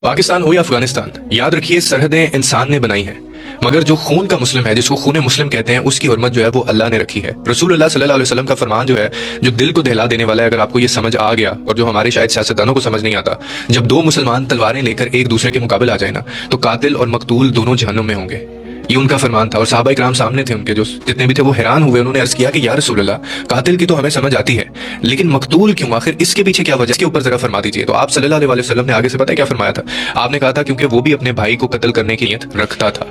پاکستان ہو یا افغانستان، یاد رکھیے سرحدیں انسان نے بنائی ہیں، مگر جو خون کا مسلم ہے، جس کو خون مسلم کہتے ہیں، اس کی حرمت جو ہے وہ اللہ نے رکھی ہے۔ رسول اللہ صلی اللہ علیہ وسلم کا فرمان جو ہے، جو دل کو دہلا دینے والا ہے، اگر آپ کو یہ سمجھ آ گیا، اور جو ہمارے شاید سیاستدانوں کو سمجھ نہیں آتا، جب دو مسلمان تلواریں لے کر ایک دوسرے کے مقابل آ جائیں نا، تو قاتل اور مقتول دونوں جہنم میں ہوں گے۔ یہ ان کا فرمان تھا، اور صحابہ کرام سامنے تھے ان کے، جو جتنے بھی تھے وہ حیران ہوئے، انہوں نے عرض کیا کہ یا رسول اللہ، قاتل کی تو ہمیں سمجھ آتی ہے، لیکن مقتول کیوں؟ آخر اس کے پیچھے کیا وجہ؟ اس کے اوپر ذرا فرما دیجیے۔ تو آپ صلی اللہ علیہ وسلم نے آگے سے پتہ ہے کیا فرمایا تھا؟ آپ نے کہا تھا کیونکہ وہ بھی اپنے بھائی کو قتل کرنے کی نیت رکھتا تھا۔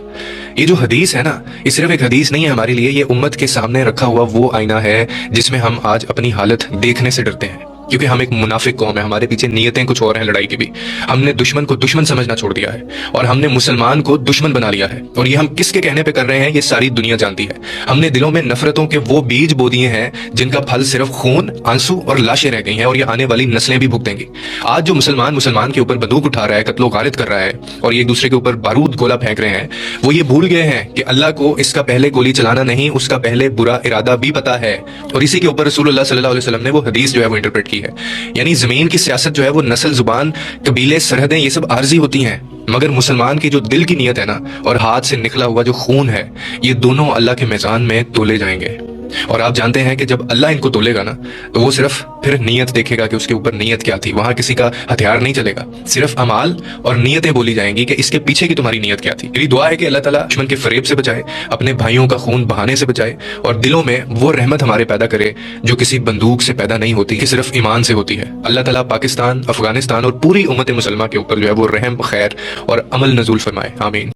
یہ جو حدیث ہے نا، یہ صرف ایک حدیث نہیں ہے ہمارے لیے، یہ امت کے سامنے رکھا ہوا وہ آئینہ ہے جس میں ہم آج اپنی حالت دیکھنے سے ڈرتے ہیں، کیونکہ ہم ایک منافق قوم ہے، ہمارے پیچھے نیتیں کچھ اور ہیں لڑائی کی بھی۔ ہم نے دشمن کو دشمن سمجھنا چھوڑ دیا ہے، اور ہم نے مسلمان کو دشمن بنا لیا ہے، اور یہ ہم کس کے کہنے پہ کر رہے ہیں یہ ساری دنیا جانتی ہے۔ ہم نے دلوں میں نفرتوں کے وہ بیج بو دیے ہیں جن کا پھل صرف خون، آنسو اور لاشیں رہ گئی ہیں، اور یہ آنے والی نسلیں بھی بھگتیں گی۔ آج جو مسلمان کے اوپر بندوق اٹھا رہا ہے، قتل و غارت کر رہا ہے، اور یہ ایک دوسرے کے اوپر بارود گولا پھینک رہے ہیں، وہ یہ بھول گئے ہیں کہ اللہ کو اس کا پہلے گولی چلانا نہیں، اس کا پہلے برا ارادہ بھی پتا ہے، اور اسی کے اوپر رسول اللہ صلی اللہ علیہ وسلم نے وہ حدیث جو ہے وہ انٹرپریٹ کی ہے۔ یعنی زمین کی سیاست جو ہے وہ نسل، زبان، قبیلے، سرحدیں، یہ سب عارضی ہوتی ہیں، مگر مسلمان کی جو دل کی نیت ہے نا، اور ہاتھ سے نکلا ہوا جو خون ہے، یہ دونوں اللہ کے میزان میں تولے جائیں گے۔ اور آپ جانتے ہیں کہ جب اللہ ان کو تولے گا نا، تو وہ صرف پھر نیت دیکھے گا کہ اس کے اوپر نیت کیا تھی، وہاں کسی کا ہتھیار نہیں چلے گا، صرف اعمال اور نیتیں بولی جائیں گی کہ اس کے پیچھے کی تمہاری نیت کیا تھی۔ میری دعا ہے کہ اللہ تعالیٰ دشمن کے فریب سے بچائے، اپنے بھائیوں کا خون بہانے سے بچائے، اور دلوں میں وہ رحمت ہمارے پیدا کرے جو کسی بندوق سے پیدا نہیں ہوتی، کہ صرف ایمان سے ہوتی ہے۔ اللہ تعالیٰ پاکستان، افغانستان اور پوری امت مسلمہ کے اوپر جو ہے وہ رحم، خیر اور عمل نزول فرمائے، آمین۔